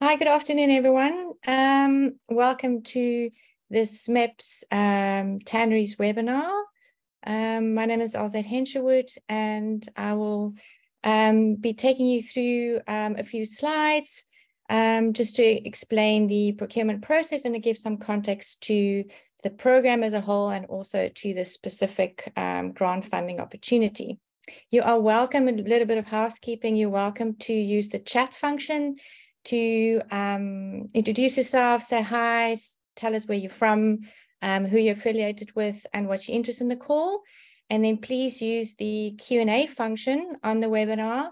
Hi, good afternoon, everyone. Welcome to this SMEP's Tanneries webinar. My name is Alzette Hensherwood, and I will be taking you through a few slides just to explain the procurement process and to give some context to the program as a whole and also to the specific grant funding opportunity. You are welcome, a little bit of housekeeping, you're welcome to use the chat function to introduce yourself, say hi, tell us where you're from, who you're affiliated with, and what's your interest in the call. And then please use the Q&A function on the webinar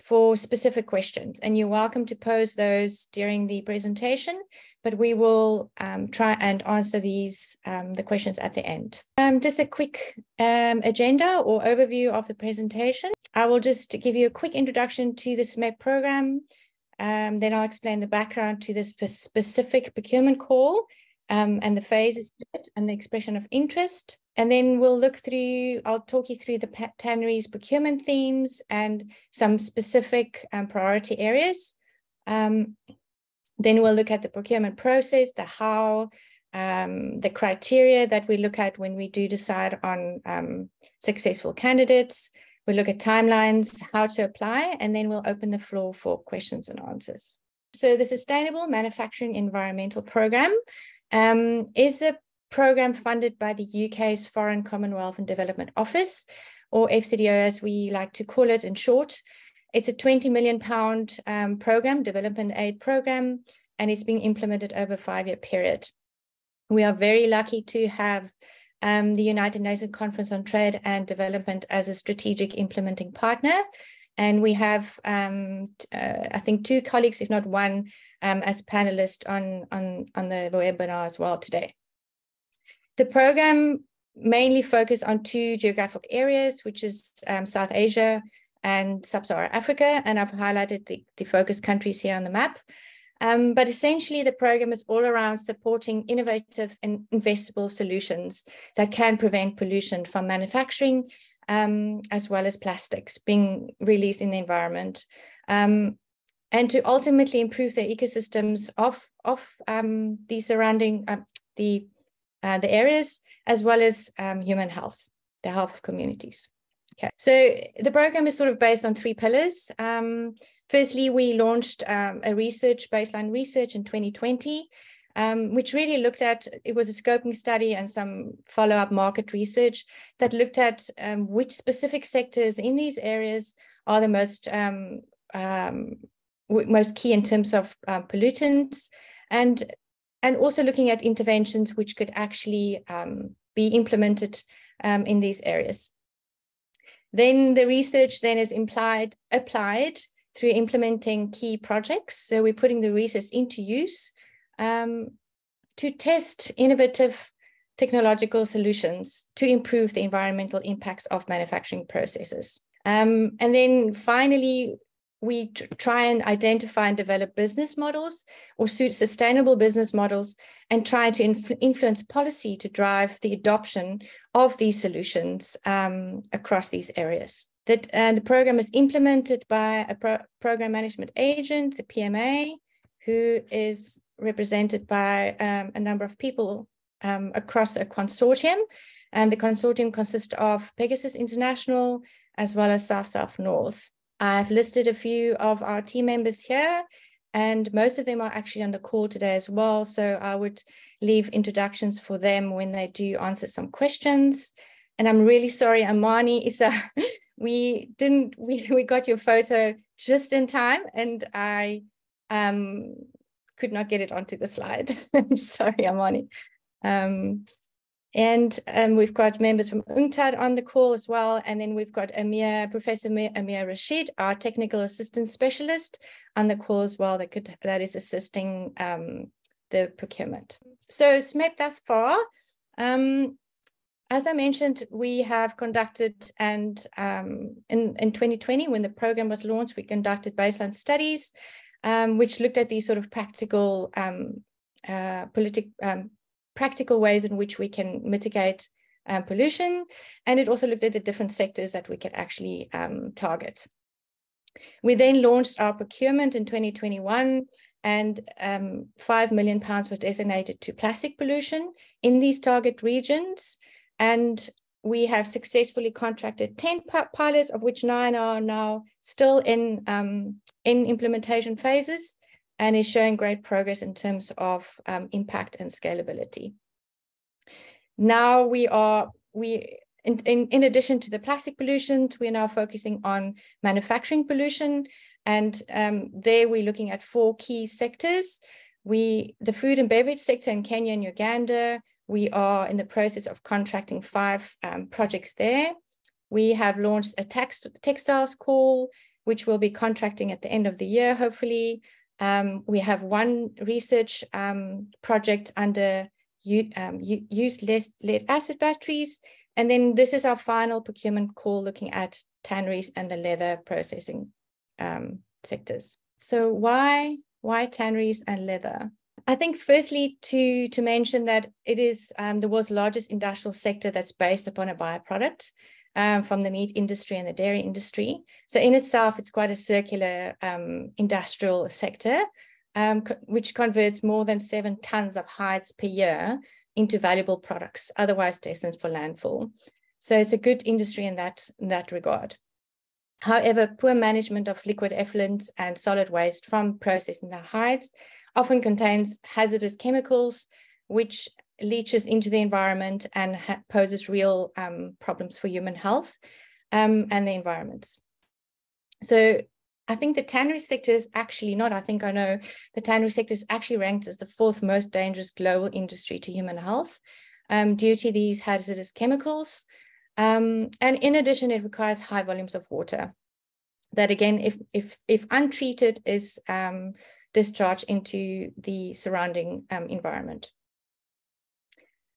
for specific questions. And you're welcome to pose those during the presentation, but we will try and answer these, the questions at the end. Just a quick agenda or overview of the presentation. I will just give you a quick introduction to the SMEP program. Then I'll explain the background to this specific procurement call and the phases and the expression of interest. And then we'll look through, I'll talk you through the Tanneries procurement themes and some specific priority areas. Then we'll look at the procurement process, the how, the criteria that we look at when we do decide on successful candidates. We'll look at timelines, how to apply, and then we'll open the floor for questions and answers. So the Sustainable Manufacturing Environmental Programme is a programme funded by the UK's Foreign, Commonwealth and Development Office, or FCDO as we like to call it in short. It's a £20 million programme, development aid programme, and it's being implemented over a 5-year period. We are very lucky to have the United Nations Conference on Trade and Development as a strategic implementing partner. And we have, I think, 2 colleagues, if not one, as panelists on the webinar as well today. The program mainly focused on 2 geographic areas, which is South Asia and Sub-Saharan Africa. And I've highlighted the focus countries here on the map. But essentially, the program is all around supporting innovative and investable solutions that can prevent pollution from manufacturing, as well as plastics being released in the environment, and to ultimately improve the ecosystems of the surrounding the areas, as well as human health, the health of communities. Okay, so the program is sort of based on 3 pillars. Firstly, we launched a baseline research in 2020, which really looked at, it was a scoping study and some follow-up market research that looked at which specific sectors in these areas are the most key in terms of pollutants, and also looking at interventions which could actually be implemented in these areas. Then the research then is applied through implementing key projects. So we're putting the research into use to test innovative technological solutions to improve the environmental impacts of manufacturing processes. And then finally, we try and identify and develop business models or sustainable business models and try to influence policy to drive the adoption of these solutions across these areas. The program is implemented by a program management agent, the PMA, who is represented by a number of people across a consortium. And the consortium consists of Pegasus International, as well as South North. I've listed a few of our team members here, and most of them are actually on the call today as well. So I would leave introductions for them when they do answer some questions. And I'm really sorry, Amani, Issa, we got your photo just in time, and I could not get it onto the slide. I'm sorry, Amani. And we've got members from UNCTAD on the call as well. And then we've got Professor Amir Rashid, our technical assistant specialist, on the call as well, that is assisting the procurement. So SMEP thus far, as I mentioned, we have conducted, and in 2020, when the program was launched, we conducted baseline studies, which looked at these sort of practical practical ways in which we can mitigate pollution. And it also looked at the different sectors that we could actually target. We then launched our procurement in 2021, and £5 million was designated to plastic pollution in these target regions. And we have successfully contracted 10 pilots, of which 9 are now still in implementation phases, and is showing great progress in terms of impact and scalability. Now in addition to the plastic pollutions, we're now focusing on manufacturing pollution. And there we're looking at 4 key sectors. The food and beverage sector in Kenya and Uganda, we are in the process of contracting 5 projects there. We have launched a textiles call, which we'll be contracting at the end of the year, hopefully. We have 1 research project under use lead acid batteries. And then this is our final procurement call looking at tanneries and the leather processing sectors. So why tanneries and leather? I think firstly to mention that it is the world's largest industrial sector that's based upon a byproduct from the meat industry and the dairy industry. So in itself, it's quite a circular industrial sector, which converts more than 7 tons of hides per year into valuable products, otherwise destined for landfill. So it's a good industry in that regard. However, poor management of liquid effluents and solid waste from processing the hides often contains hazardous chemicals, which leaches into the environment and poses real problems for human health and the environments. So I think the tannery sector is actually the tannery sector is actually ranked as the 4th most dangerous global industry to human health due to these hazardous chemicals. And in addition, it requires high volumes of water that, again, if untreated, is discharged into the surrounding environment.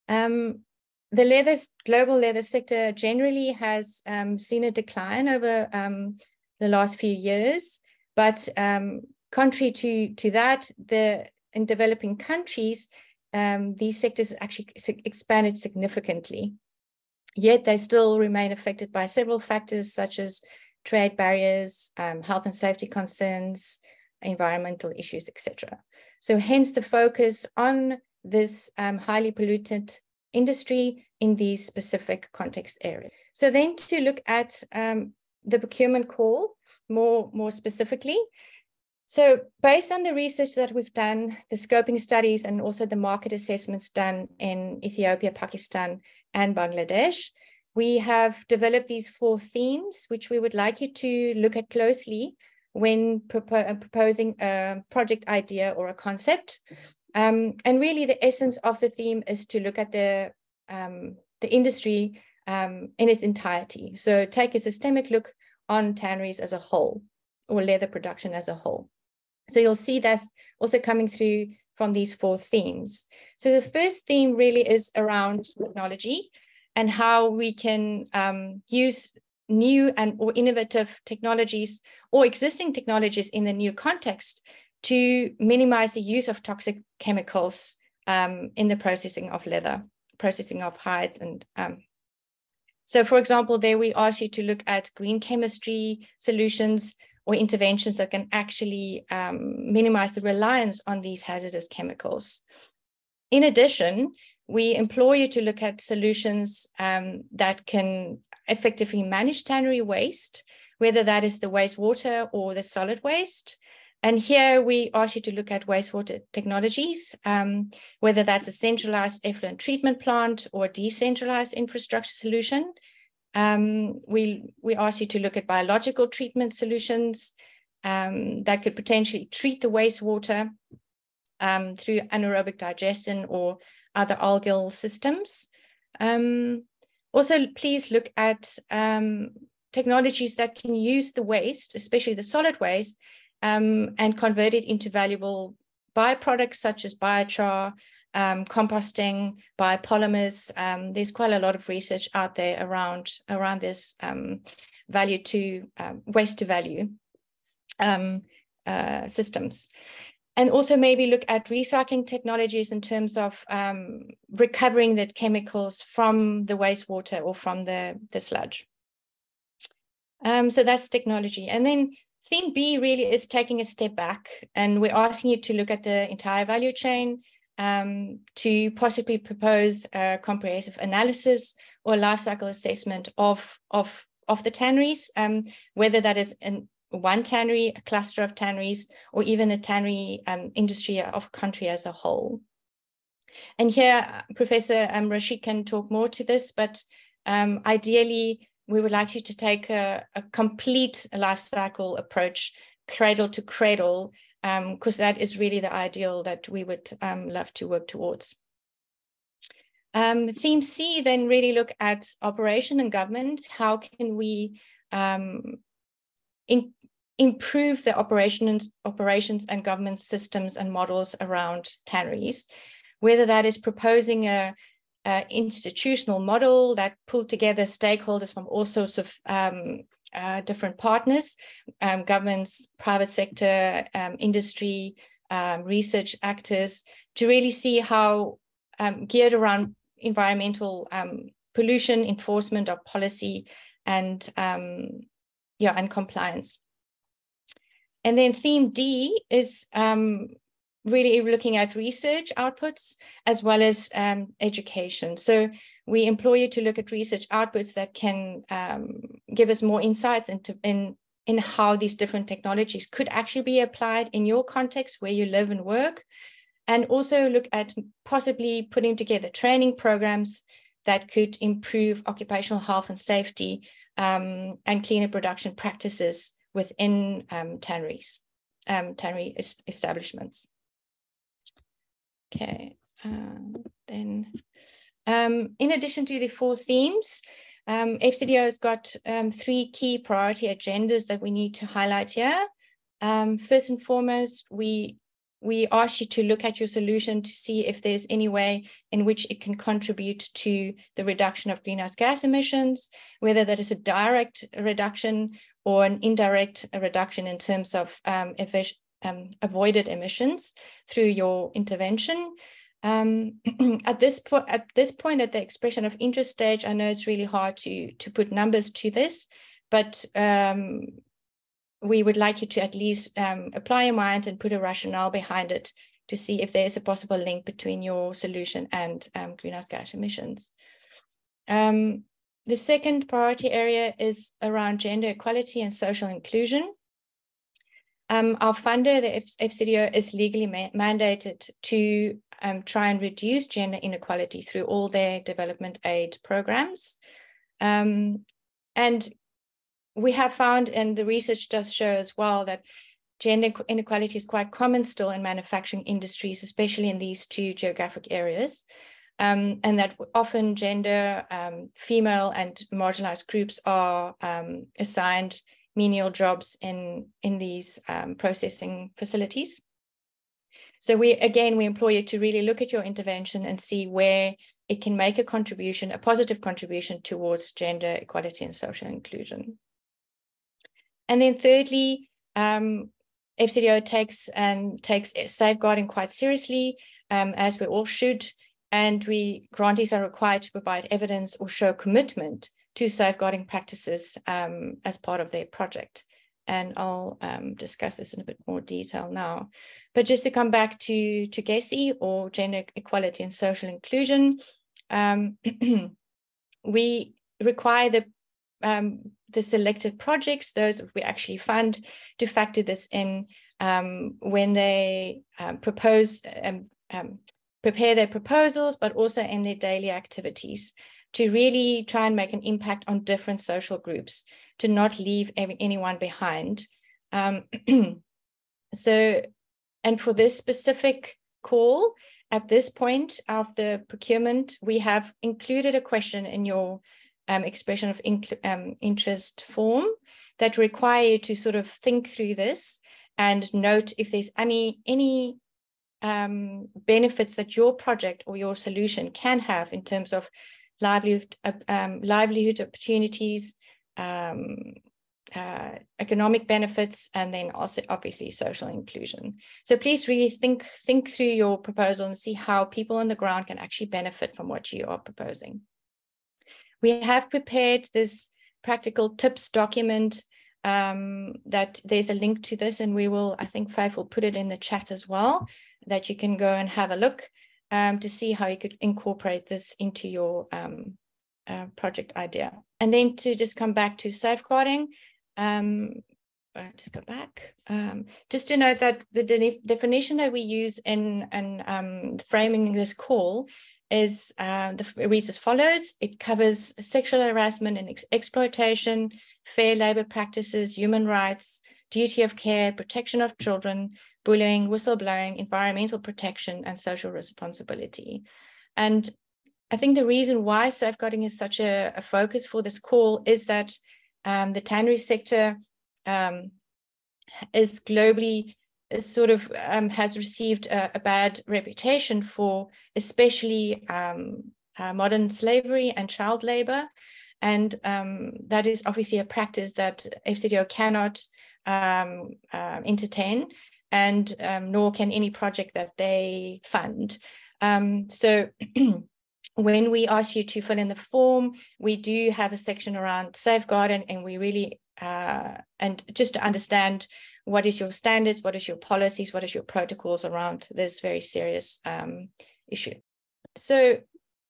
The global leather sector generally has seen a decline over the last few years, but contrary to that, in developing countries, these sectors actually expanded significantly. Yet they still remain affected by several factors such as trade barriers, health and safety concerns, environmental issues, etc. So hence the focus on this highly polluted industry in these specific context areas. So then to look at the procurement call more specifically. So based on the research that we've done, the scoping studies, and also the market assessments done in Ethiopia, Pakistan, and Bangladesh, we have developed these 4 themes, which we would like you to look at closely when proposing a project idea or a concept. And really the essence of the theme is to look at the industry in its entirety. So take a systemic look on tanneries as a whole, or leather production as a whole. So you'll see that's also coming through from these 4 themes. So the first theme really is around technology and how we can use new or innovative technologies or existing technologies in the new context to minimize the use of toxic chemicals in the processing of leather, processing of hides. And so, for example, there we ask you to look at green chemistry solutions or interventions that can actually minimize the reliance on these hazardous chemicals. In addition, we implore you to look at solutions that can effectively manage tannery waste, whether that is the wastewater or the solid waste. And here we ask you to look at wastewater technologies, whether that's a centralized effluent treatment plant or a decentralized infrastructure solution. We ask you to look at biological treatment solutions that could potentially treat the wastewater through anaerobic digestion or other algal systems. Also, please look at technologies that can use the waste, especially the solid waste, and convert it into valuable byproducts such as biochar, composting, biopolymers. There's quite a lot of research out there around this value to waste to value systems. And also maybe look at recycling technologies in terms of recovering the chemicals from the wastewater or from the sludge. So that's technology. And then Theme B really is taking a step back, and we're asking you to look at the entire value chain, to possibly propose a comprehensive analysis or life cycle assessment of the tanneries, whether that is in one tannery, a cluster of tanneries, or even a tannery industry of country as a whole. And here, Professor Rashid can talk more to this, but ideally, we would like you to take a complete life cycle approach, cradle to cradle, because that is really the ideal that we would love to work towards. Theme C then really look at operation and government. How can we improve the operations and government systems and models around tanneries, whether that is proposing a institutional model that pulled together stakeholders from all sorts of different partners, governments, private sector, industry, research actors, to really see how geared around environmental pollution, enforcement of policy, and compliance. And then theme D is really looking at research outputs as well as education. So we implore you to look at research outputs that can give us more insights in how these different technologies could actually be applied in your context where you live and work, and also look at possibly putting together training programs that could improve occupational health and safety and cleaner production practices within tanneries, tannery establishments. Okay, then in addition to the 4 themes, FCDO has got 3 key priority agendas that we need to highlight here. First and foremost, we ask you to look at your solution to see if there's any way in which it can contribute to the reduction of greenhouse gas emissions, whether that is a direct reduction or an indirect reduction in terms of avoided emissions through your intervention. At this point, at the expression of interest stage, I know it's really hard to put numbers to this, but we would like you to at least apply your mind and put a rationale behind it to see if there's a possible link between your solution and greenhouse gas emissions. The second priority area is around gender equality and social inclusion. Our funder, the FCDO, is legally mandated to try and reduce gender inequality through all their development aid programs. And we have found, and the research does show as well, that gender inequality is quite common still in manufacturing industries, especially in these 2 geographic areas. And that often gender, female and marginalized groups are assigned menial jobs in these processing facilities. So we implore you to really look at your intervention and see where it can make a contribution, a positive contribution towards gender equality and social inclusion. And then thirdly, FCDO takes safeguarding quite seriously, as we all should, and grantees are required to provide evidence or show commitment to safeguarding practices as part of their project. And I'll discuss this in a bit more detail now. But just to come back to GESI, or gender equality and social inclusion, we require the selected projects, those that we actually fund, to factor this in when they prepare their proposals, but also in their daily activities, to really try and make an impact on different social groups, to not leave anyone behind. And for this specific call, at this point of the procurement, we have included a question in your expression of interest form that require you to sort of think through this and note if there's any benefits that your project or your solution can have in terms of livelihood opportunities, economic benefits, and then also obviously social inclusion. So please really think through your proposal and see how people on the ground can actually benefit from what you are proposing. We have prepared this practical tips document that there's a link to this, and we will, I think Faith will put it in the chat as well, that you can go and have a look to see how you could incorporate this into your project idea. And then to just come back to safeguarding, just go back. Just to note that the definition that we use in framing this call is reads as follows. It covers sexual harassment and exploitation, fair labor practices, human rights, duty of care, protection of children, bullying, whistleblowing, environmental protection, and social responsibility. And I think the reason why safeguarding is such a focus for this call is that the tannery sector is globally has received a bad reputation for especially modern slavery and child labor. And that is obviously a practice that FCDO cannot entertain, and nor can any project that they fund. So when we ask you to fill in the form, we do have a section around safeguarding, and we really, and just to understand what is your standards, what is your policies, what is your protocols around this very serious issue. So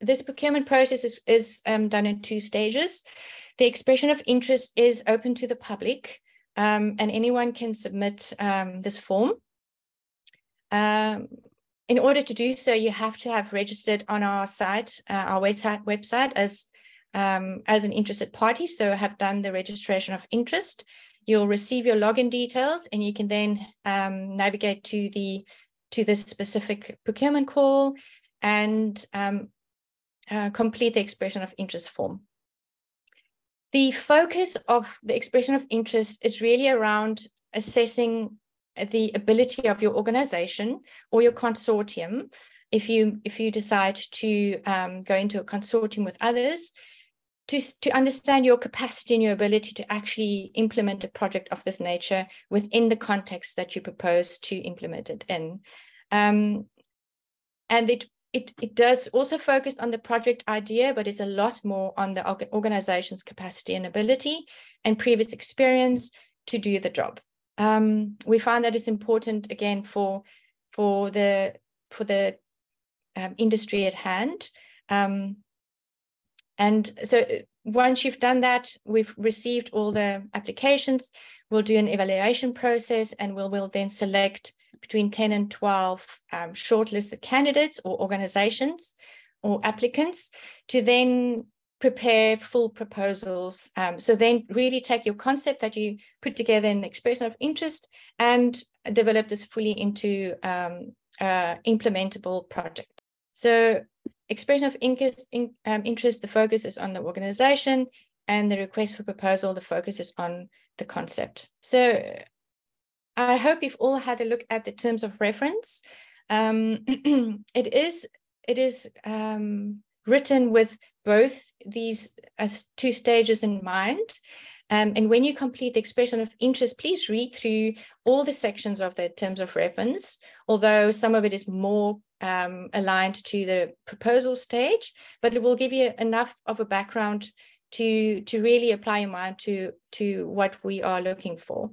this procurement process is done in 2 stages. The expression of interest is open to the public, and anyone can submit this form. In order to do so, you have to have registered on our site, our website as an interested party, so have done the registration of interest. You'll receive your login details, and you can then navigate to this specific procurement call and complete the expression of interest form. The focus of the expression of interest is really around assessing the ability of your organization or your consortium, if you decide to go into a consortium with others, to understand your capacity and your ability to actually implement a project of this nature within the context that you propose to implement it in. And it does also focus on the project idea, but it's a lot more on the organization's capacity and ability and previous experience to do the job. We find that it's important, again, for the industry at hand. And so once you've done that, we've received all the applications, we'll do an evaluation process, and we'll then select between 10 and 12 shortlisted candidates or organizations or applicants to then prepare full proposals. So then really take your concept that you put together in the expression of interest and develop this fully into implementable project. So expression of interest, the focus is on the organization, and the request for proposal, the focus is on the concept. So I hope you've all had a look at the terms of reference. It is written with both these as 2 stages in mind. And when you complete the expression of interest, please read through all the sections of the terms of reference, although some of it is more aligned to the proposal stage, but it will give you enough of a background to really apply your mind to what we are looking for.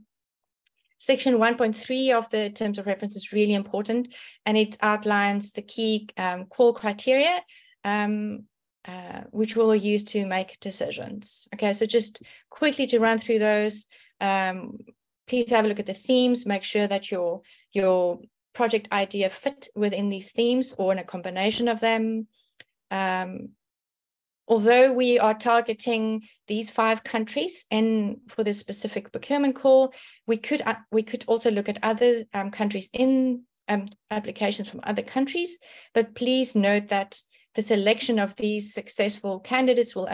Section 1.3 of the terms of reference is really important, and it outlines the key call criteria which we'll use to make decisions. Okay, so just quickly to run through those, please have a look at the themes, make sure that your project idea fit within these themes or in a combination of them. Although we are targeting these 5 countries for this specific procurement call, we could also look at other countries in applications from other countries, but please note that the selection of these successful candidates will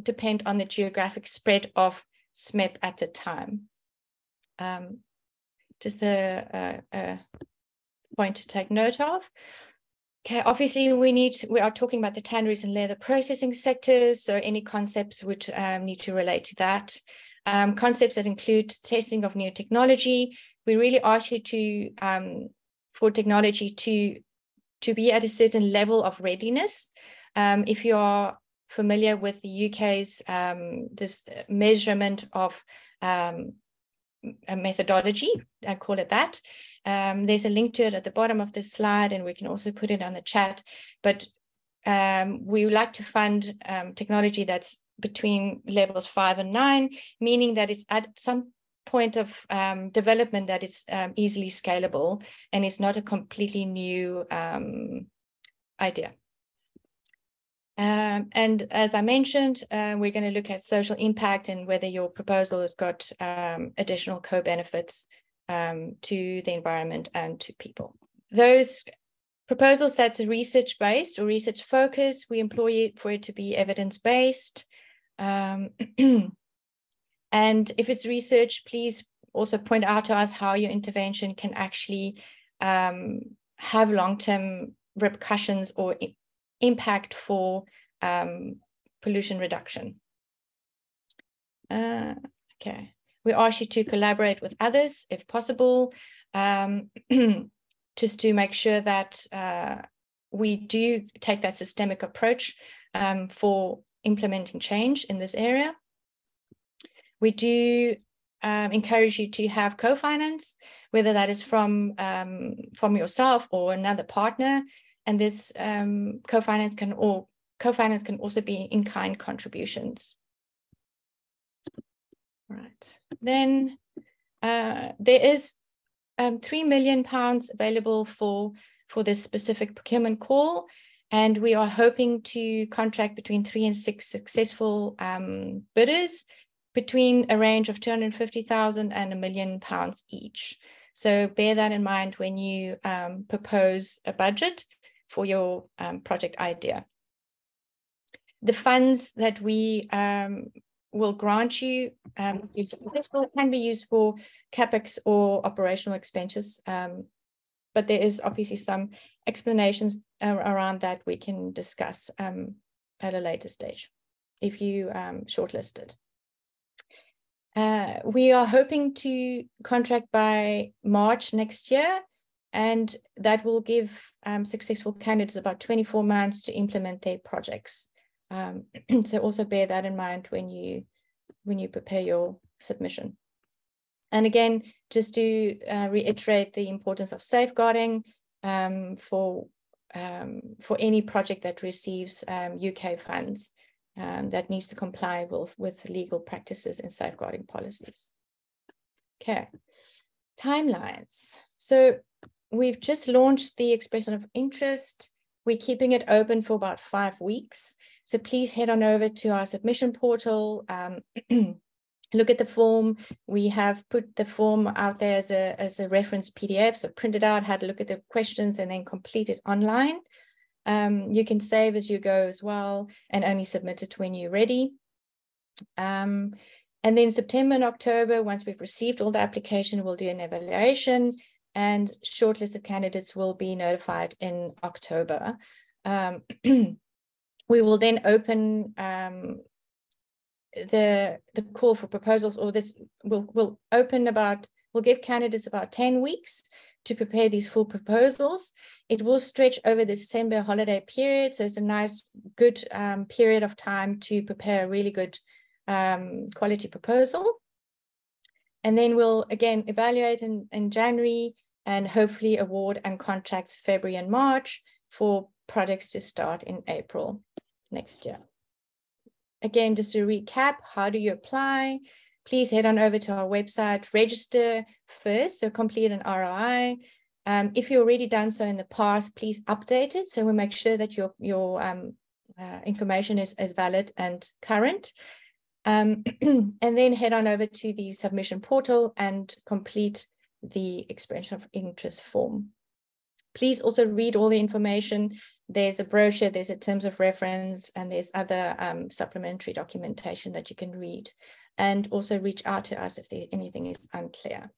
depend on the geographic spread of SMEP at the time. Just a point to take note of. Okay, obviously we are talking about the tanneries and leather processing sectors, so any concepts would need to relate to that. Concepts that include testing of new technology. We really ask you for technology to be at a certain level of readiness. If you are familiar with the UK's this measurement of a methodology, I call it that. There's a link to it at the bottom of this slide, and we can also put it on the chat. But we would like to fund technology that's between levels 5 and 9, meaning that it's at some point of development that is easily scalable and it's not a completely new idea. And as I mentioned, we're going to look at social impact and whether your proposal has got additional co-benefits to the environment and to people. Those proposals that's research-based or research-focused, we employ it for it to be evidence-based. And if it's research, please also point out to us how your intervention can actually have long-term repercussions or impact for pollution reduction. Okay, we ask you to collaborate with others if possible, just to make sure that we do take that systemic approach for implementing change in this area. We do encourage you to have co-finance, whether that is from yourself or another partner. And this co-finance can also be in-kind contributions. Right. Then there is £3 million available for this specific procurement call, and we are hoping to contract between 3 and 6 successful bidders between a range of 250,000 and £1 million each. So bear that in mind when you propose a budget for your project idea. The funds that we will grant you can be used for CapEx or operational expenses, but there is obviously some explanations around that we can discuss at a later stage if you shortlisted. We are hoping to contract by March next year, and that will give successful candidates about 24 months to implement their projects. So also bear that in mind when you prepare your submission. And again, just to reiterate the importance of safeguarding for any project that receives UK funds. That needs to comply with legal practices and safeguarding policies. Okay, timelines. So we've just launched the expression of interest. We're keeping it open for about 5 weeks. So please head on over to our submission portal. Look at the form. We have put the form out there as a reference PDF. So print it out, had a look at the questions, and then complete it online. You can save as you go as well and only submit it when you're ready. And then September and October, once we've received all the application, we'll do an evaluation, and shortlisted candidates will be notified in October. We will then open the call for proposals, or this will give candidates about 10 weeks to prepare these full proposals. It will stretch over the December holiday period, so it's a nice, good period of time to prepare a really good quality proposal. And then we'll again evaluate in January and hopefully award and contract February and March for projects to start in April next year. Again, just to recap, how do you apply? Please head on over to our website, register first, so complete an ROI. If you've already done so in the past, please update it so we make sure that your information is valid and current. And then head on over to the submission portal and complete the expression of interest form. Please also read all the information. There's a brochure, there's a terms of reference, and there's other supplementary documentation that you can read. And also reach out to us if anything is unclear.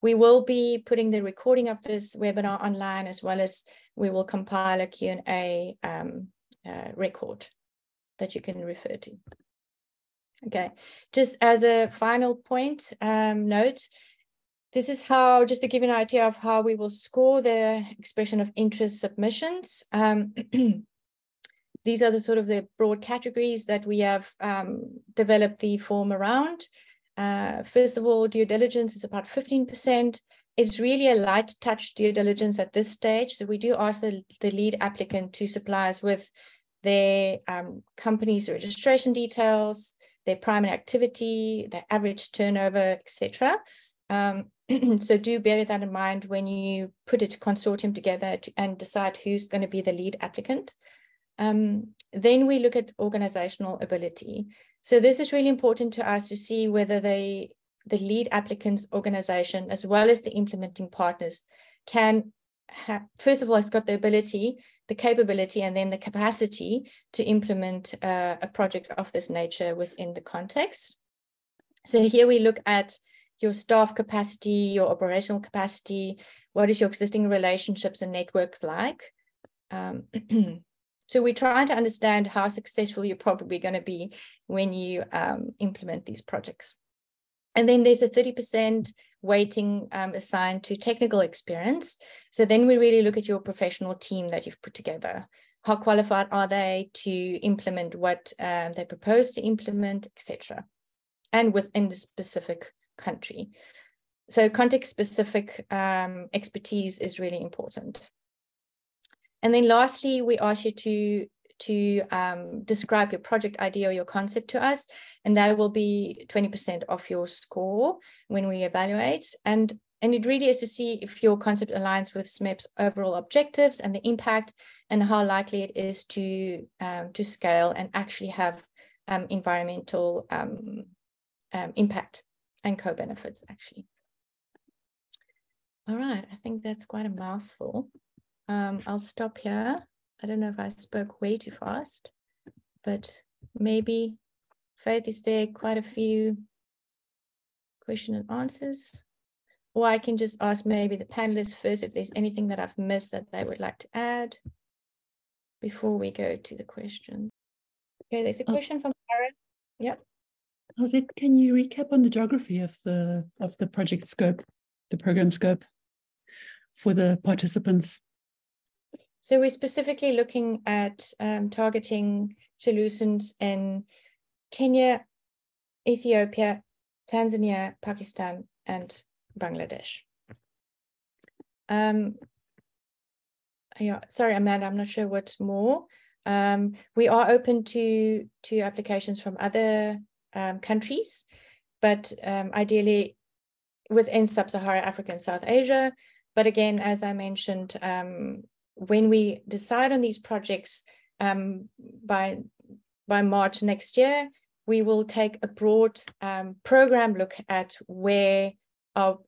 We will be putting the recording of this webinar online, as well as we will compile a Q&A record that you can refer to. Okay, just as a final point, note, this is how, just to give you an idea of how we will score the expression of interest submissions. these are the sort of the broad categories that we have developed the form around. First of all, due diligence is about 15%. It's really a light touch due diligence at this stage. So we do ask the lead applicant to supply us with their company's registration details, their primary activity, their average turnover, etc. So do bear that in mind when you put a consortium together and decide who's going to be the lead applicant. Then we look at organizational ability. So this is really important to us to see whether the lead applicant's organization, as well as the implementing partners, can have, first of all, it's got the ability, the capability, and then the capacity to implement a project of this nature within the context. So here we look at your staff capacity, your operational capacity, what is your existing relationships and networks like? So we try to understand how successful you're probably going to be when you implement these projects. And then there's a 30% weighting assigned to technical experience. So then we really look at your professional team that you've put together. How qualified are they to implement what they propose to implement, etc. And within the specific country. So context-specific expertise is really important. And then lastly, we ask you to describe your project idea or your concept to us, and that will be 20% of your score when we evaluate. And it really is to see if your concept aligns with SMEP's overall objectives and the impact, and how likely it is to scale and actually have environmental impact and co-benefits, actually. All right, I think that's quite a mouthful. I'll stop here. I don't know if I spoke way too fast, but maybe, Faith, is there quite a few question and answers? Or I can just ask maybe the panelists first if there's anything that I've missed that they would like to add before we go to the questions. Okay, there's a question from Karen. Yep. Alzette, can you recap on the geography of the project scope, the program scope for the participants? So we're specifically looking at targeting solutions in Kenya, Ethiopia, Tanzania, Pakistan, and Bangladesh. Yeah, sorry, Amanda, I'm not sure what more. We are open to applications from other countries, but ideally within Sub-Saharan Africa and South Asia. But again, as I mentioned, when we decide on these projects by March next year, we will take a broad program look at where our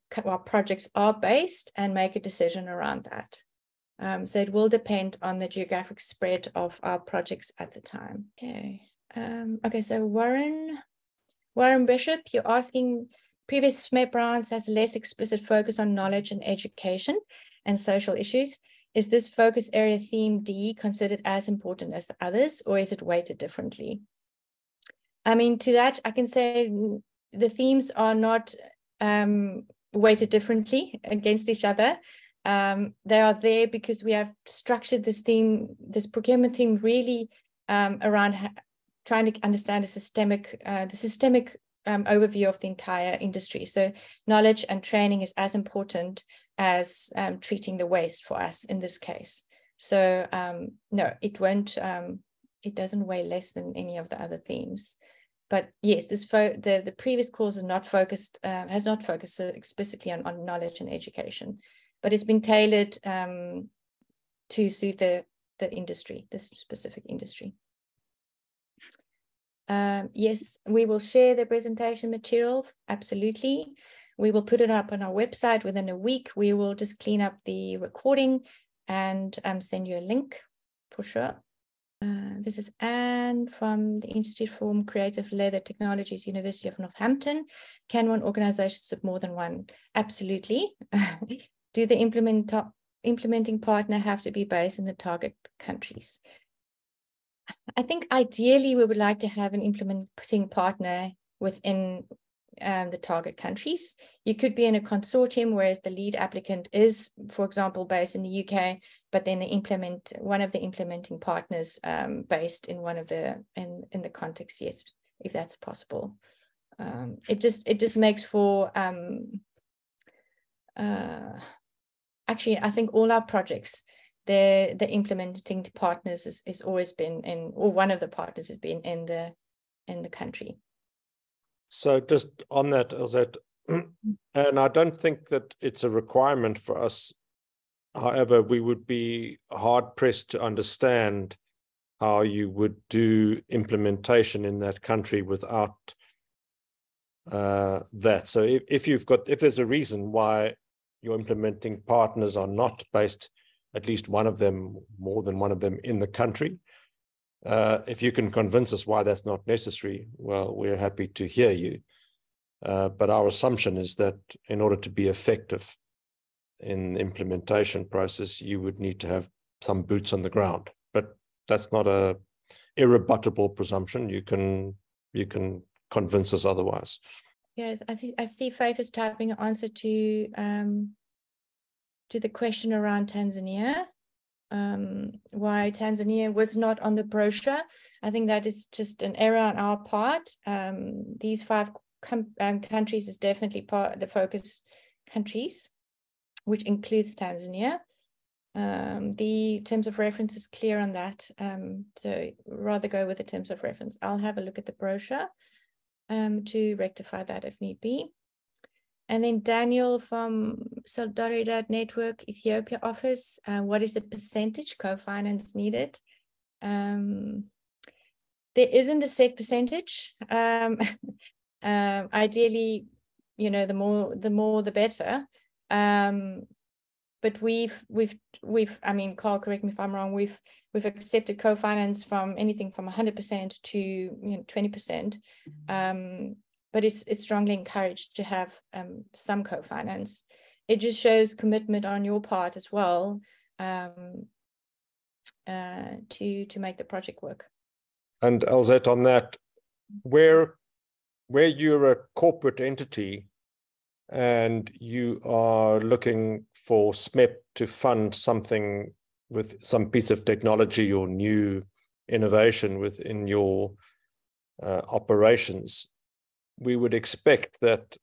projects are based and make a decision around that. So it will depend on the geographic spread of our projects at the time. Okay. Okay, so Warren Bishop, you're asking, previous SMEP rounds has less explicit focus on knowledge and education and social issues. Is this focus area theme D considered as important as the others, or is it weighted differently? I mean, to that, I can say the themes are not weighted differently against each other. They are there because we have structured this theme, this procurement theme, really around trying to understand the systemic overview of the entire industry. So knowledge and training is as important as treating the waste for us in this case. So no, it won't. It doesn't weigh less than any of the other themes. But yes, the previous course is not focused, has not focused so explicitly on knowledge and education, but it's been tailored to suit the industry, this specific industry. Yes, we will share the presentation material, absolutely. We will put it up on our website within a week. We will just clean up the recording and send you a link for sure. This is Anne from the Institute for Creative Leather Technologies, University of Northampton. Can one organization support more than one? Absolutely. Do the implementing partner have to be based in the target countries? I think ideally we would like to have an implementing partner within the target countries. You could be in a consortium, whereas the lead applicant is, for example, based in the UK, but then one of the implementing partners based in one of the in the context, yes, if that's possible. It just makes for actually, I think all our projects, the implementing partners is always been in, or one of the partners has been in the country. So just on that, and I don't think that it's a requirement for us. However, we would be hard pressed to understand how you would do implementation in that country without that. So if there's a reason why your implementing partners are not based, at least one of them, more than one of them in the country, if you can convince us why that's not necessary, well, we're happy to hear you. But our assumption is that in order to be effective in the implementation process, you would need to have some boots on the ground. But that's not a irrebuttable presumption. You can convince us otherwise. Yes, I see Faith is typing an answer to the question around Tanzania. Why Tanzania was not on the brochure. I think that is just an error on our part. These 5 countries is definitely part of the focus countries, which includes Tanzania. The terms of reference is clear on that. So rather go with the terms of reference. I'll have a look at the brochure to rectify that if need be. And then Daniel from Solidaridad Network Ethiopia office, what is the percentage co-finance needed? There isn't a set percentage. Ideally, the more the better. But we've I mean, Carl, correct me if I'm wrong, we've accepted co-finance from anything from 100% to 20%. But it's strongly encouraged to have some co-finance. It just shows commitment on your part as well to make the project work. And Elzette, on that, where you're a corporate entity and you are looking for SMEP to fund something with some piece of technology or new innovation within your operations, we would expect that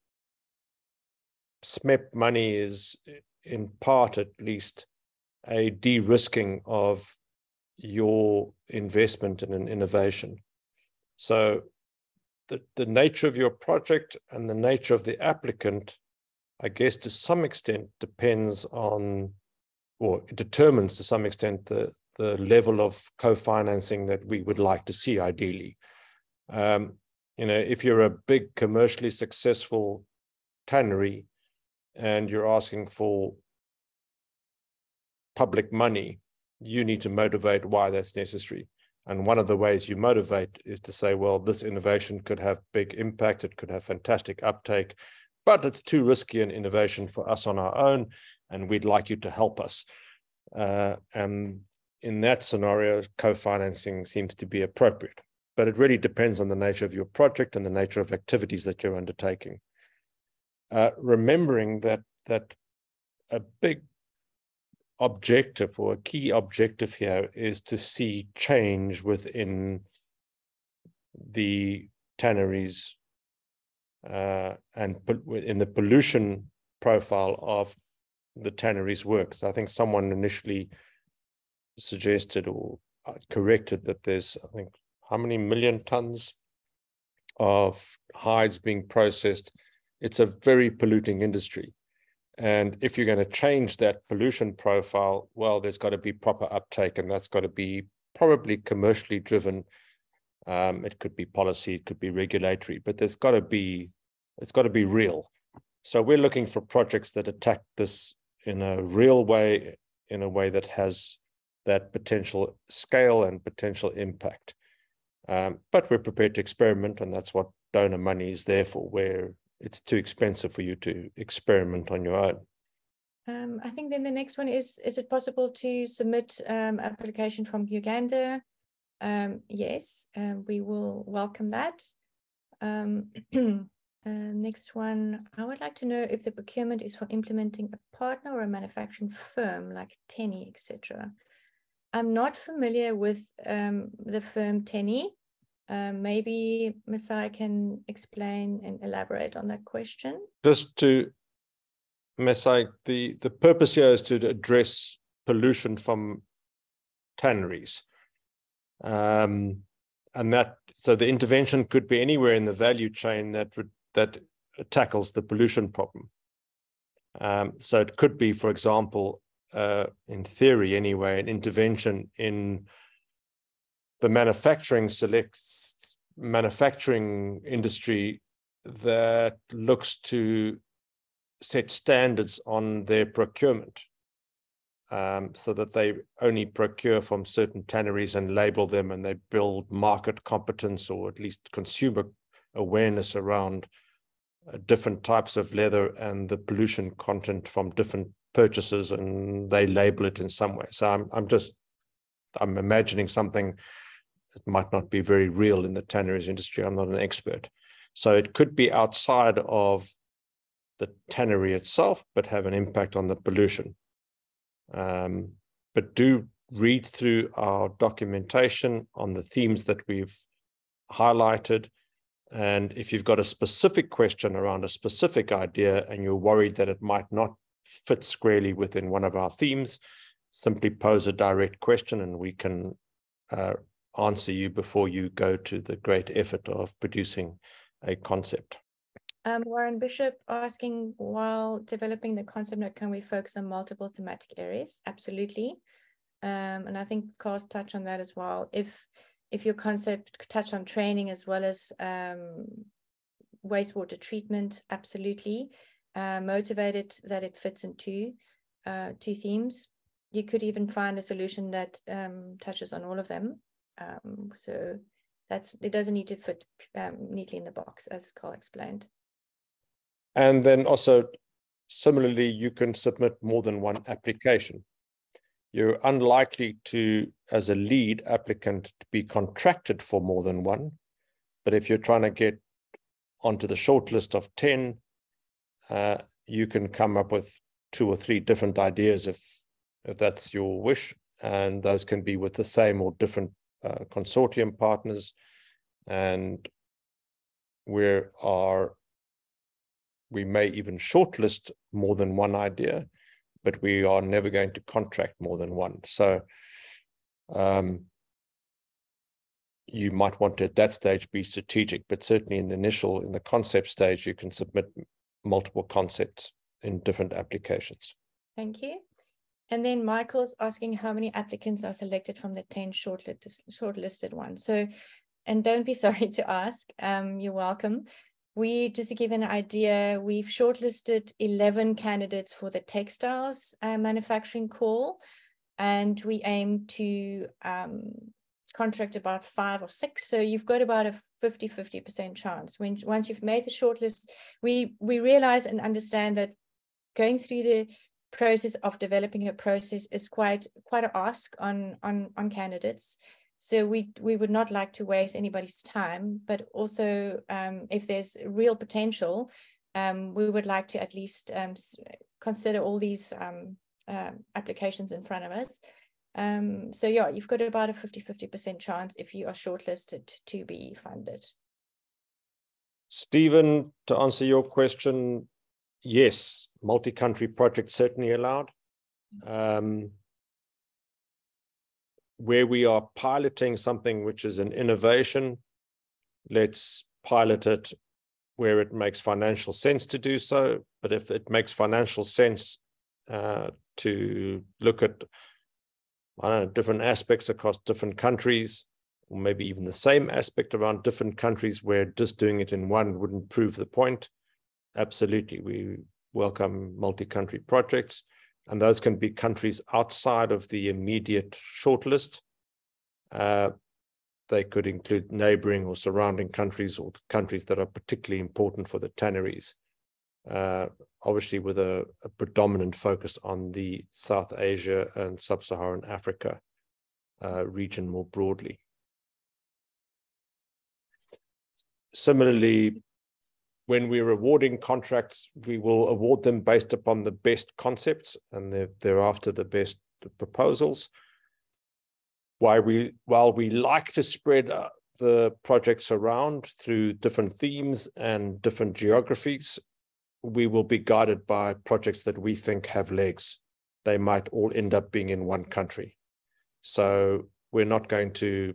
SMEP money is, in part at least, a de-risking of your investment in an innovation. So the nature of your project and the nature of the applicant, I guess to some extent depends on, or it determines to some extent, the level of co-financing that we would like to see ideally. If you're a big commercially successful tannery and you're asking for public money, you need to motivate why that's necessary. And one of the ways you motivate is to say, well, this innovation could have big impact, it could have fantastic uptake, but it's too risky an innovation for us on our own, and we'd like you to help us. And in that scenario, co-financing seems to be appropriate. But it really depends on the nature of your project and the nature of activities that you're undertaking. Remembering that a big objective or a key objective here is to see change within the tanneries and in the pollution profile of the tanneries work. So I think someone initially suggested or corrected that there's, I think, how many million tons of hides being processed. It's a very polluting industry. And if you're going to change that pollution profile, well, there's got to be proper uptake, and that's got to be probably commercially driven. It could be policy, it could be regulatory, but it's got to be real. So we're looking for projects that attack this in a real way, in a way that has that potential scale and potential impact. But we're prepared to experiment, and that's what donor money is there for, where it's too expensive for you to experiment on your own. I think then the next one is it possible to submit application from Uganda? Yes, we will welcome that. Next one, I would like to know if the procurement is for implementing a partner or a manufacturing firm like Tanneries, etc. I'm not familiar with the firm Tanneries. Maybe Masai can explain and elaborate on that question. Just to, Masai, the purpose here is to address pollution from tanneries. And that, so the intervention could be anywhere in the value chain that tackles the pollution problem. So it could be, for example, in theory anyway, an intervention in the manufacturing industry that looks to set standards on their procurement, so that they only procure from certain tanneries and label them, and they build market competence or at least consumer awareness around different types of leather and the pollution content from different purchases, and they label it in some way. So I'm imagining something that might not be very real in the tanneries industry. I'm not an expert. So it could be outside of the tannery itself, but have an impact on the pollution. But do read through our documentation on the themes that we've highlighted. And if you've got a specific question around a specific idea and you're worried that it might not fit squarely within one of our themes, simply pose a direct question and we can answer you before you go to the great effort of producing a concept. Warren Bishop asking, while developing the concept note, can we focus on multiple thematic areas? Absolutely. And I think Carl's touched on that as well. If your concept touched on training as well as wastewater treatment, absolutely. Motivated that it fits into two themes. You could even find a solution that touches on all of them. So it doesn't need to fit neatly in the box, as Carl explained. And then also, similarly, you can submit more than one application. You're unlikely to, as a lead applicant, to be contracted for more than one. But if you're trying to get onto the short list of 10, you can come up with 2 or 3 different ideas if that's your wish. And those can be with the same or different consortium partners. And we may even shortlist more than one idea, but we are never going to contract more than one. So you might want to, at that stage, be strategic, but certainly in the concept stage, you can submit multiple concepts in different applications. Thank you. And then Michael's asking how many applicants are selected from the 10 shortlisted ones. So, and don't be sorry to ask, you're welcome. Just to give an idea, we've shortlisted 11 candidates for the textiles manufacturing call, and we aim to contract about 5 or 6. So you've got about a 50% chance. Once you've made the shortlist, we realize and understand that going through the process of developing a process is quite an ask on candidates. So we would not like to waste anybody's time, but also if there's real potential, we would like to at least consider all these applications in front of us. So yeah, you've got about a 50% chance if you are shortlisted to be funded. Stephen, to answer your question, yes, multi-country projects certainly allowed. Where we are piloting something which is an innovation, let's pilot it where it makes financial sense to do so. But if it makes financial sense to look at, I don't know, different aspects across different countries, or maybe even the same aspect around different countries where just doing it in one wouldn't prove the point, absolutely, we welcome multi-country projects. And those can be countries outside of the immediate shortlist. They could include neighboring or surrounding countries, or countries that are particularly important for the tanneries. Obviously with a predominant focus on the South Asia and Sub-Saharan Africa region more broadly. when we're awarding contracts, we will award them based upon the best concepts and thereafter the best proposals. While we like to spread the projects around through different themes and different geographies, we will be guided by projects that we think have legs. They might all end up being in one country. So we're not going to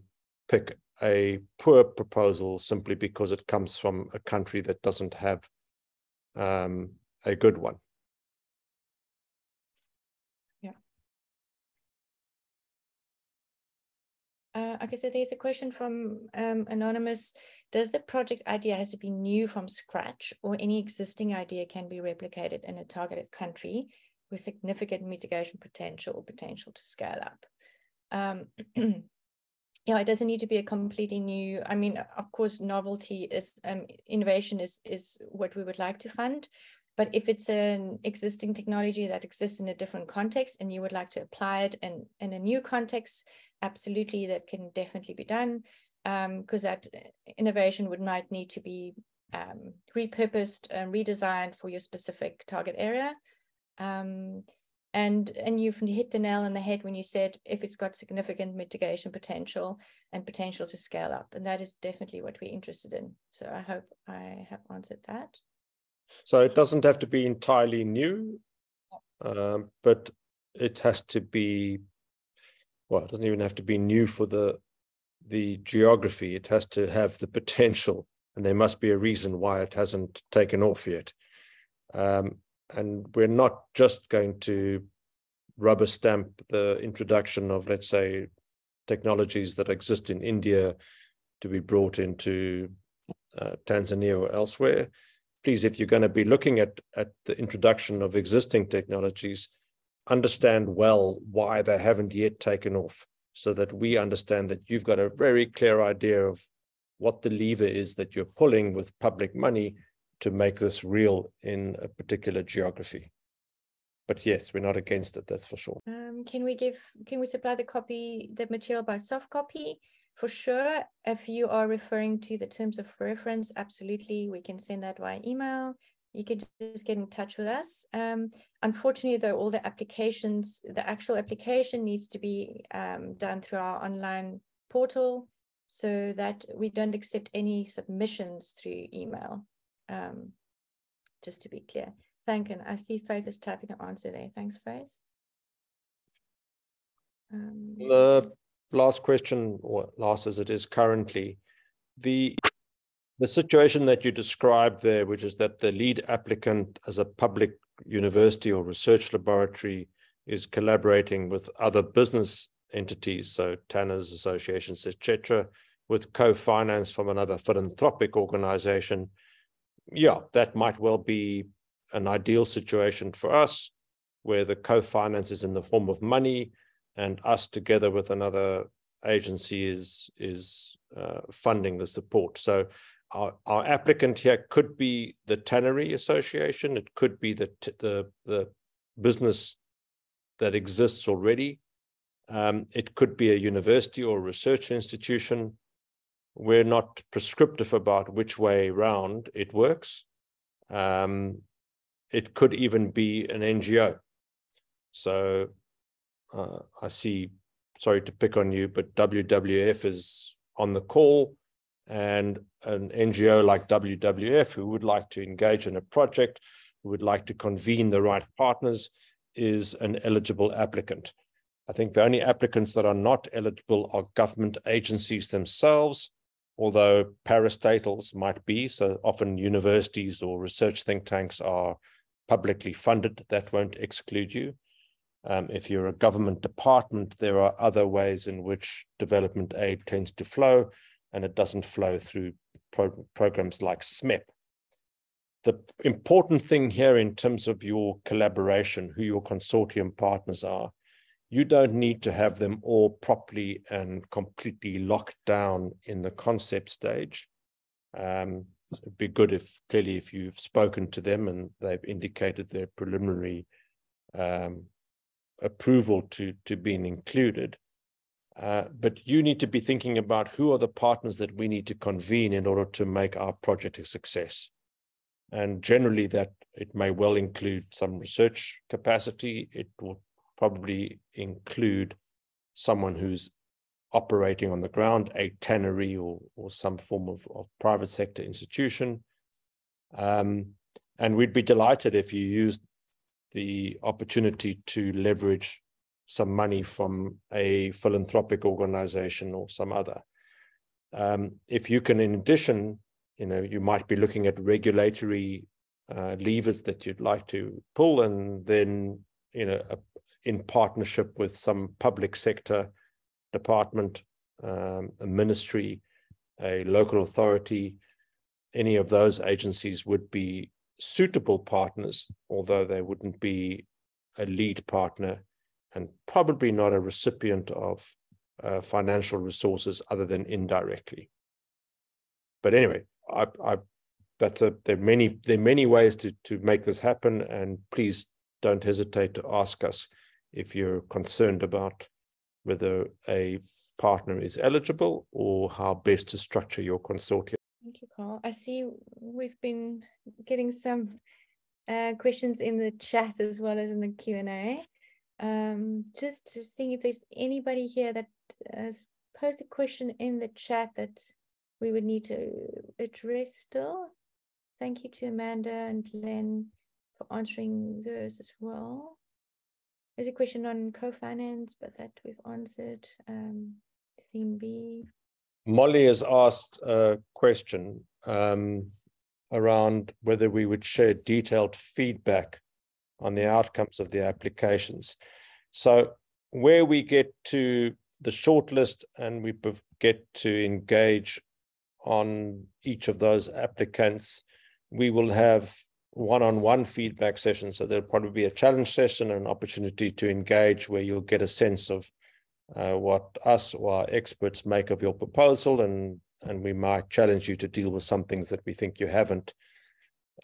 pick a poor proposal simply because it comes from a country that doesn't have a good one. Yeah. Okay, so there's a question from Anonymous. Does the project idea has to be new from scratch, or any existing idea can be replicated in a targeted country with significant mitigation potential or potential to scale up? Yeah, it doesn't need to be a completely new. I mean, of course, novelty is innovation is what we would like to fund. But if it's an existing technology that exists in a different context and you would like to apply it in a new context, absolutely, that can definitely be done, because that innovation might need to be repurposed and redesigned for your specific target area. And you've hit the nail on the head when you said if it's got significant mitigation potential and potential to scale up. And that is definitely what we're interested in. So I hope I have answered that. So it doesn't have to be entirely new, but it has to be, well, it doesn't even have to be new for the geography. It has to have the potential, and there must be a reason why it hasn't taken off yet. And we're not just going to rubber stamp the introduction of, let's say, technologies that exist in India to be brought into Tanzania or elsewhere. Please, if you're going to be looking at the introduction of existing technologies, understand well why they haven't yet taken off, so that we understand that you've got a very clear idea of what the lever is that you're pulling with public money to make this real in a particular geography. But yes, we're not against it, that's for sure. Can we supply the material by soft copy? For sure. If you are referring to the terms of reference, absolutely, we can send that via email. You can just get in touch with us. Unfortunately, though, all the applications, the actual application needs to be done through our online portal, so that we don't accept any submissions through email. Just to be clear. Thank you. I see Faith is typing an answer there. Thanks, Faith. The last question, or last as it is currently, the situation that you described there, which is that the lead applicant as a public university or research laboratory is collaborating with other business entities, so Tanneries, associations, etc., with co-finance from another philanthropic organization. Yeah, that might well be an ideal situation for us, where the co-finance is in the form of money, and us together with another agency is funding the support. So our applicant here could be the Tannery Association. It could be the business that exists already. It could be a university or research institution. We're not prescriptive about which way round it works. It could even be an NGO. So I see, sorry to pick on you, but WWF is on the call, and an NGO like WWF who would like to engage in a project, who would like to convene the right partners, is an eligible applicant. I think the only applicants that are not eligible are government agencies themselves, although parastatals might be. So often universities or research think tanks are publicly funded. That won't exclude you. If you're a government department, there are other ways in which development aid tends to flow, and it doesn't flow through programs like SMEP. The important thing here in terms of your collaboration, who your consortium partners are, you don't need to have them all properly and completely locked down in the concept stage. It'd be good if clearly if you've spoken to them and they've indicated their preliminary approval to being included. But you need to be thinking about who are the partners that we need to convene in order to make our project a success. And generally that it may well include some research capacity. It will probably include someone who's operating on the ground, a tannery or some form of private sector institution. And we'd be delighted if you used the opportunity to leverage some money from a philanthropic organization or some other. If you can, in addition, you might be looking at regulatory levers that you'd like to pull, and then, in partnership with some public sector department, a ministry, a local authority, any of those agencies would be suitable partners, although they wouldn't be a lead partner and probably not a recipient of financial resources other than indirectly. But anyway, there are many ways to make this happen, and please don't hesitate to ask us if you're concerned about whether a partner is eligible or how best to structure your consortium. Thank you, Carl. I see we've been getting some questions in the chat as well as in the Q&A. Just to see if there's anybody here that has posed a question in the chat that we would need to address still. Thank you to Amanda and Glenn for answering those as well. There's a question on co-finance, but that we've answered. Theme B. Molly has asked a question around whether we would share detailed feedback on the outcomes of the applications. So where we get to the shortlist and we get to engage on each of those applicants, we will have one-on-one feedback sessions. So there'll probably be a challenge session and an opportunity to engage where you'll get a sense of what us or our experts make of your proposal, and we might challenge you to deal with some things that we think you haven't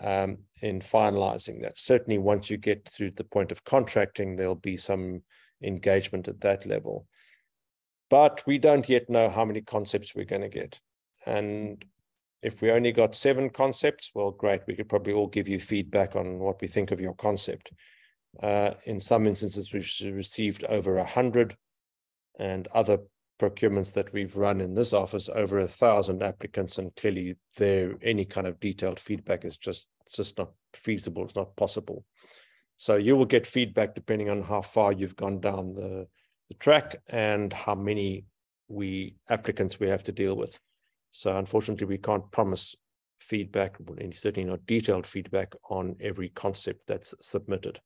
in finalizing that. Certainly once you get through the point of contracting, there'll be some engagement at that level. But we don't yet know how many concepts we're going to get. And if we only got 7 concepts, well, great, we could probably all give you feedback on what we think of your concept. In some instances, we've received over 100, and other procurements that we've run in this office, over 1,000 applicants, and clearly any kind of detailed feedback is just not feasible, it's not possible. So you will get feedback depending on how far you've gone down the track and how many applicants we have to deal with. So unfortunately, we can't promise feedback, certainly not detailed feedback on every concept that's submitted.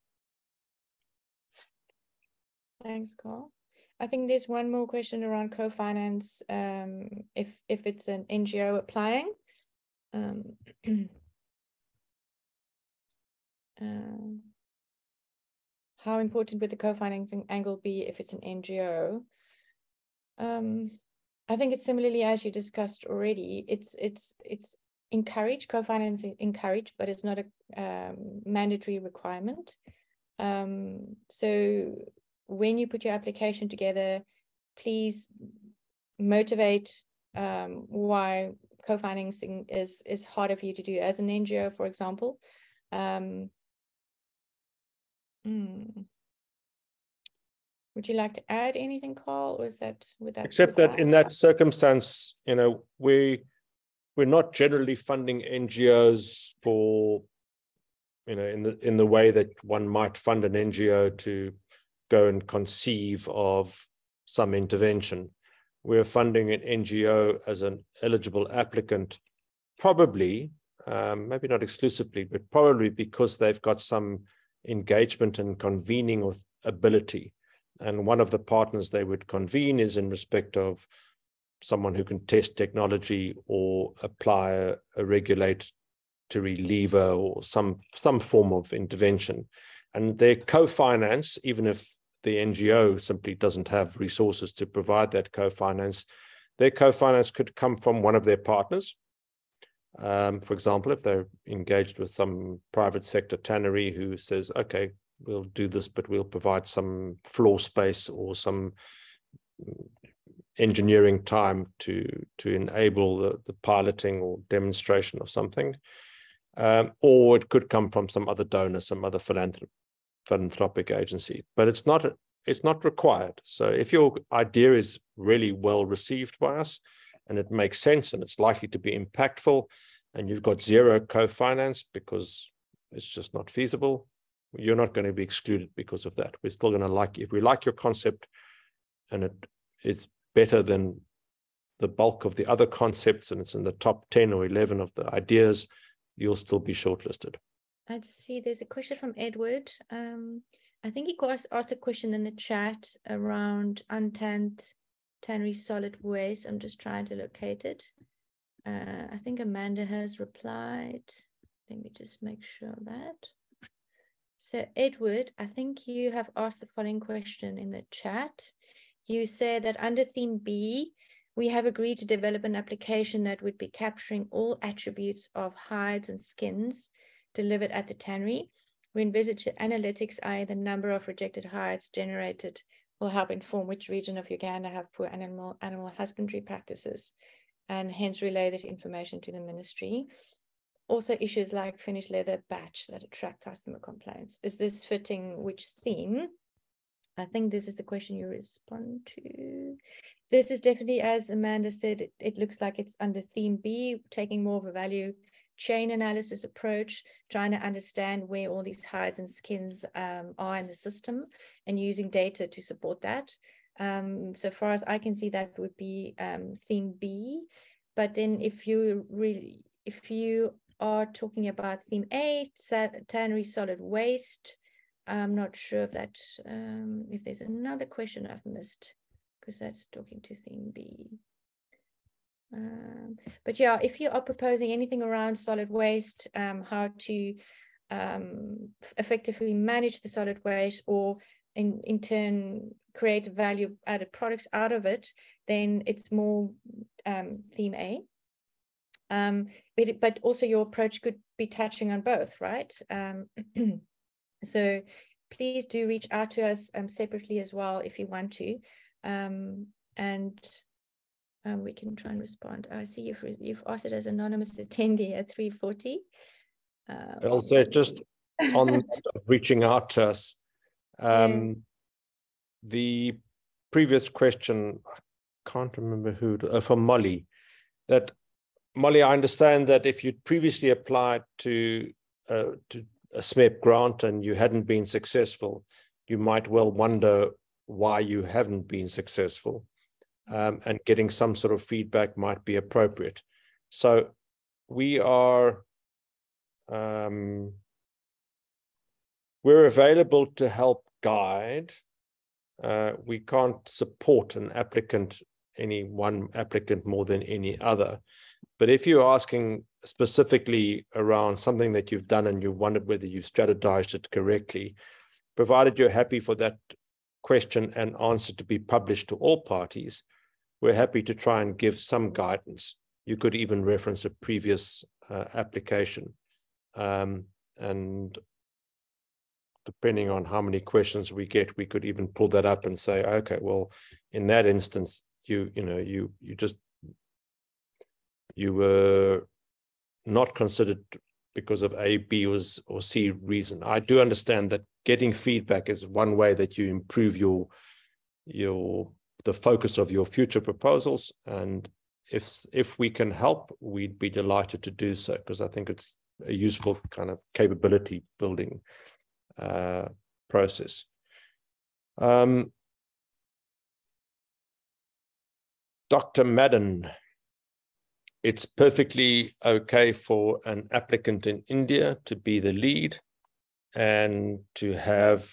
Thanks, Carl. I think there's one more question around co-finance, if it's an NGO applying. How important would the co-financing angle be if it's an NGO? I think it's similarly as you discussed already. It's encouraged, co-financing encouraged, but it's not a mandatory requirement. So when you put your application together, please motivate why co-financing is harder for you to do as an NGO, for example. Would you like to add anything, Carl, or would that except that in that circumstance, we're not generally funding NGOs for, in the way that one might fund an NGO to go and conceive of some intervention. We're funding an NGO as an eligible applicant, probably, maybe not exclusively, but probably because they've got some engagement and convening ability. And one of the partners they would convene is in respect of someone who can test technology or apply a regulatory lever or some form of intervention. And their co-finance, even if the NGO simply doesn't have resources to provide that co-finance, their co-finance could come from one of their partners. For example, if they're engaged with some private sector tannery who says, okay, we'll do this, but we'll provide some floor space or some engineering time to enable the piloting or demonstration of something. or it could come from some other donor, some other philanthropic agency, but it's not required. So if your idea is really well received by us and it makes sense and it's likely to be impactful, and you've got zero co-finance because it's just not feasible, you're not going to be excluded because of that. We're still going to like, if we like your concept and it is better than the bulk of the other concepts and it's in the top 10 or 11 of the ideas, you'll still be shortlisted. I just see there's a question from Edward. I think he asked a question in the chat around untanned tannery solid waste. I'm just trying to locate it. I think Amanda has replied. Let me just make sure of that. So Edward, I think you have asked the following question in the chat. You said that under theme B, we have agreed to develop an application that would be capturing all attributes of hides and skins delivered at the tannery. We envisage analytics, i.e. the number of rejected hides generated, will help inform which region of Uganda have poor animal husbandry practices, and hence relay this information to the ministry. Also issues like finished leather batch that attract customer complaints. Is this fitting which theme? I think this is the question you respond to. This is definitely, as Amanda said, it looks like it's under theme B, taking more of a value chain analysis approach, trying to understand where all these hides and skins are in the system and using data to support that. So far as I can see, that would be theme B. But then if you are talking about theme A, tannery solid waste, I'm not sure if that, if there's another question I've missed, because that's talking to theme B. But yeah, if you are proposing anything around solid waste, how to effectively manage the solid waste, or in turn create value added products out of it, then it's more theme A. But also your approach could be touching on both, right? So please do reach out to us separately as well if you want to, and we can try and respond. I see you've asked it as anonymous attendee at 3:40. Also, just on reaching out to us, the previous question, I can't remember who, from Molly, that Molly, I understand that if you'd previously applied to a SMEP grant and you hadn't been successful, you might well wonder why you haven't been successful, and getting some sort of feedback might be appropriate. So we are, we're available to help guide. We can't support an applicant, any one applicant more than any other. But if you're asking specifically around something that you've done and you wondered whether you've strategized it correctly, provided you're happy for that question and answer to be published to all parties, we're happy to try and give some guidance. You could even reference a previous application. And depending on how many questions we get, we could even pull that up and say, okay, well, in that instance, you were not considered because of A, B, or C reason. I do understand that getting feedback is one way that you improve the focus of your future proposals. And if we can help, we'd be delighted to do so, because I think it's a useful kind of capability building process. Dr. Madden, it's perfectly okay for an applicant in India to be the lead and to have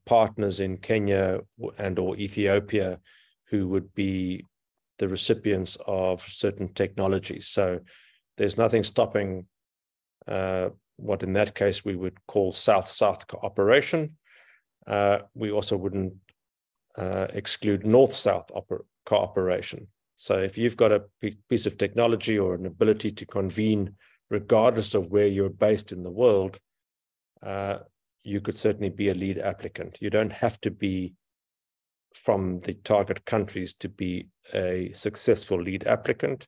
partners in Kenya and or Ethiopia who would be the recipients of certain technologies. So there's nothing stopping what in that case we would call South-South cooperation. We also wouldn't exclude North-South cooperation. So if you've got a piece of technology or an ability to convene, regardless of where you're based in the world, you could certainly be a lead applicant. You don't have to be from the target countries to be a successful lead applicant.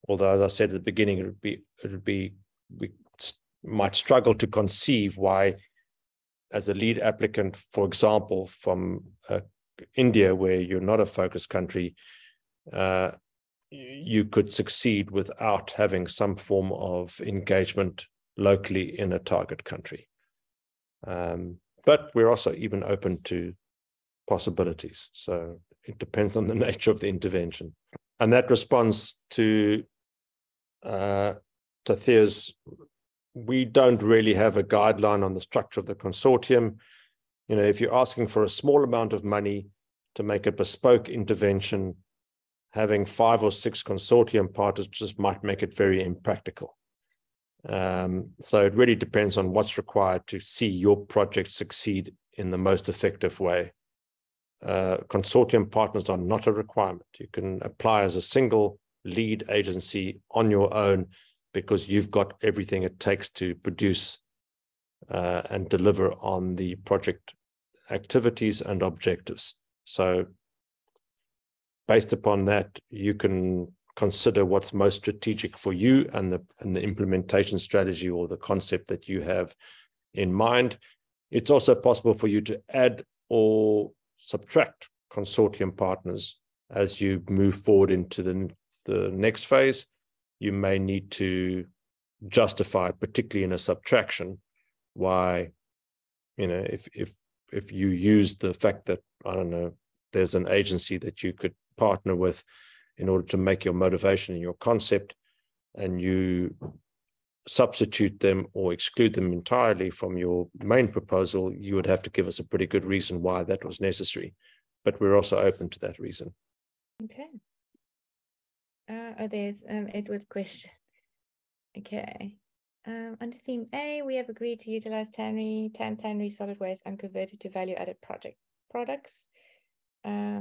Although, as I said at the beginning, it would be we might struggle to conceive why, as a lead applicant, for example, from India, where you're not a focus country, you could succeed without having some form of engagement locally in a target country. But we're also even open to possibilities. So it depends on the nature of the intervention. And that responds to Tathea's, we don't really have a guideline on the structure of the consortium. You know, if you're asking for a small amount of money to make a bespoke intervention, having 5 or 6 consortium partners just might make it very impractical. So it really depends on what's required to see your project succeed in the most effective way. Consortium partners are not a requirement. You can apply as a single lead agency on your own because you've got everything it takes to produce and deliver on the project activities and objectives. So based upon that, you can consider what's most strategic for you and the implementation strategy or the concept that you have in mind. It's also possible for you to add or subtract consortium partners as you move forward into the next phase. You may need to justify, particularly in a subtraction, why, you know, if you use the fact that, I don't know, there's an agency that you could partner with in order to make your motivation and your concept, and you substitute them or exclude them entirely from your main proposal, you would have to give us a pretty good reason why that was necessary. But we're also open to that reason. Okay. There's Edward's question. Okay. Under theme A, we have agreed to utilize Tannery solid waste unconverted to value-added products.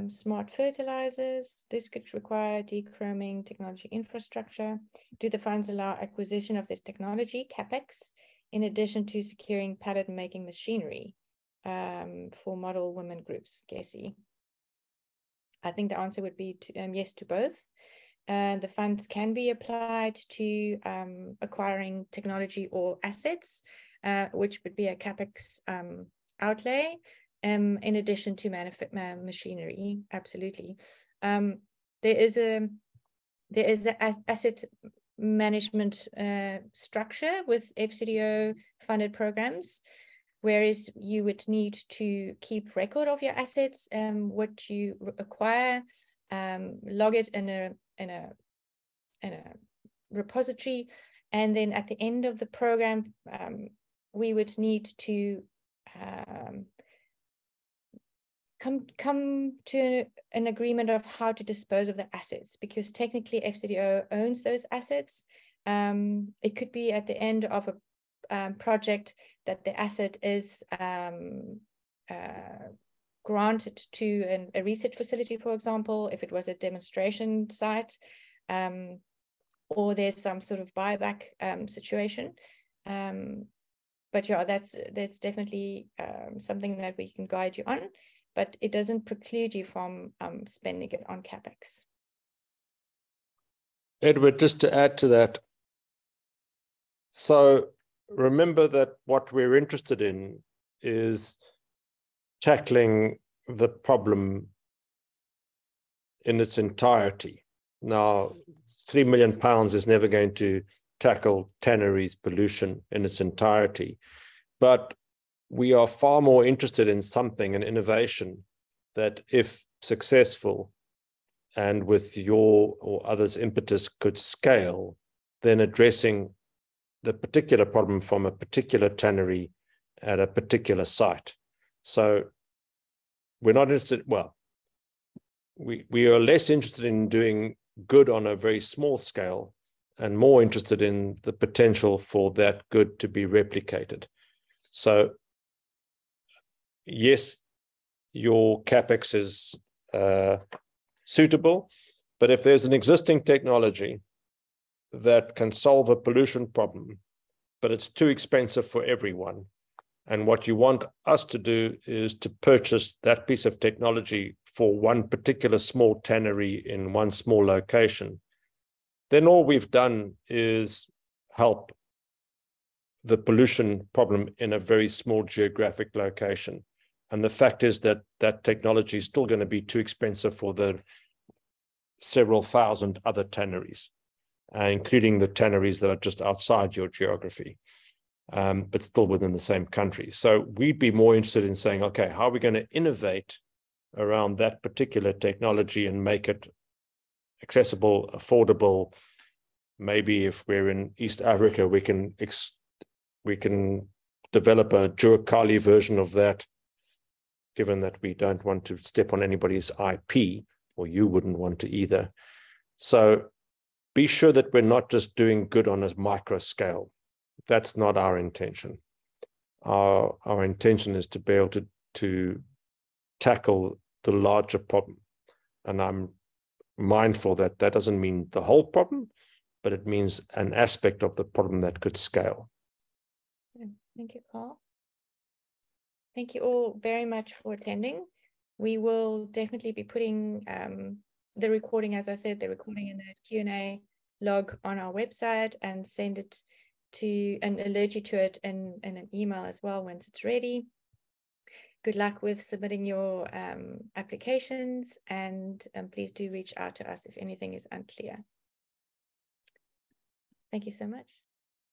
Smart fertilizers. This could require dechroming technology infrastructure. Do the funds allow acquisition of this technology, CapEx, in addition to securing pallet making machinery for model women groups, GESI? I think the answer would be yes to both. The funds can be applied to acquiring technology or assets, which would be a CapEx outlay. In addition to machinery, absolutely. There is a asset management structure with FCDO funded programs, whereas you would need to keep record of your assets, what you acquire, log it in a repository, and then at the end of the program, we would need to come to an agreement of how to dispose of the assets, because technically FCDO owns those assets. It could be at the end of a project that the asset is granted to a research facility, for example, if it was a demonstration site, or there's some sort of buyback situation. But yeah, that's definitely something that we can guide you on, but it doesn't preclude you from spending it on CapEx. Edward, just to add to that, so remember that what we're interested in is tackling the problem in its entirety. Now, £3 million is never going to tackle Tanneries pollution in its entirety, but we are far more interested in something, an innovation that, if successful and with your or others' impetus, could scale, then addressing the particular problem from a particular tannery at a particular site. So we're not interested, well, we are less interested in doing good on a very small scale and more interested in the potential for that good to be replicated. So yes, your CapEx is suitable, but if there's an existing technology that can solve a pollution problem, but it's too expensive for everyone, and what you want us to do is to purchase that piece of technology for one particular small tannery in one small location, then all we've done is help the pollution problem in a very small geographic location. And the fact is that that technology is still going to be too expensive for the several thousand other tanneries, including the tanneries that are just outside your geography, but still within the same country. So we'd be more interested in saying, okay, how are we going to innovate around that particular technology and make it accessible, affordable? Maybe if we're in East Africa, we can develop a Jua version of that, given that we don't want to step on anybody's IP, or you wouldn't want to either. So be sure that we're not just doing good on a micro scale. That's not our intention. Our intention is to be able to tackle the larger problem. And I'm mindful that that doesn't mean the whole problem, but it means an aspect of the problem that could scale. Thank you, Carl. Thank you all very much for attending. We will definitely be putting the recording, as I said, the recording in the Q&A log on our website, and send it to, and alert you to it in an email as well once it's ready. Good luck with submitting your applications, and please do reach out to us if anything is unclear. Thank you so much.